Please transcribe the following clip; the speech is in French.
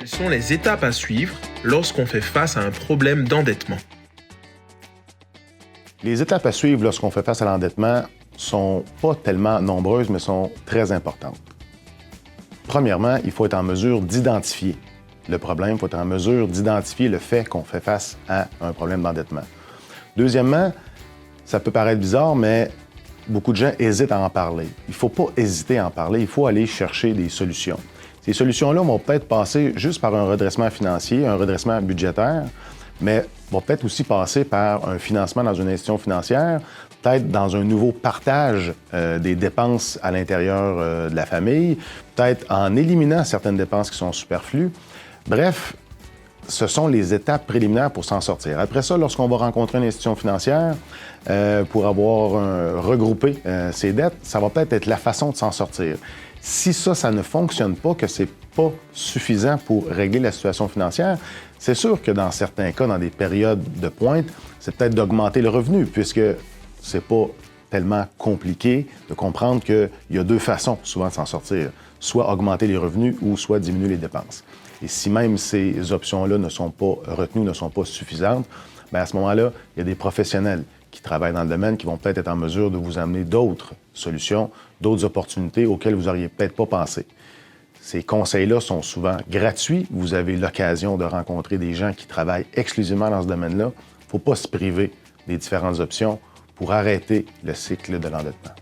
Quelles sont les étapes à suivre lorsqu'on fait face à un problème d'endettement? Les étapes à suivre lorsqu'on fait face à l'endettement sont pas tellement nombreuses, mais sont très importantes. Premièrement, il faut être en mesure d'identifier le problème, il faut être en mesure d'identifier le fait qu'on fait face à un problème d'endettement. Deuxièmement, ça peut paraître bizarre, mais beaucoup de gens hésitent à en parler. Il ne faut pas hésiter à en parler, il faut aller chercher des solutions. Ces solutions-là vont peut-être passer juste par un redressement financier, un redressement budgétaire, mais vont peut-être aussi passer par un financement dans une institution financière, peut-être dans un nouveau partage des dépenses à l'intérieur de la famille, peut-être en éliminant certaines dépenses qui sont superflues. Bref, ce sont les étapes préliminaires pour s'en sortir. Après ça, lorsqu'on va rencontrer une institution financière pour avoir regroupé ses dettes, ça va peut-être être la façon de s'en sortir. Si ça ne fonctionne pas, que c'est pas suffisant pour régler la situation financière, c'est sûr que dans certains cas, dans des périodes de pointe, c'est peut-être d'augmenter le revenu, puisque c'est pas tellement compliqué de comprendre qu'il y a deux façons souvent de s'en sortir, soit augmenter les revenus ou soit diminuer les dépenses. Et si même ces options-là ne sont pas retenues, ne sont pas suffisantes, bien à ce moment-là, il y a des professionnels qui travaillent dans le domaine qui vont peut-être être en mesure de vous amener d'autres solutions, d'autres opportunités auxquelles vous n'auriez peut-être pas pensé. Ces conseils-là sont souvent gratuits. Vous avez l'occasion de rencontrer des gens qui travaillent exclusivement dans ce domaine-là. Il ne faut pas se priver des différentes options pour arrêter le cycle de l'endettement.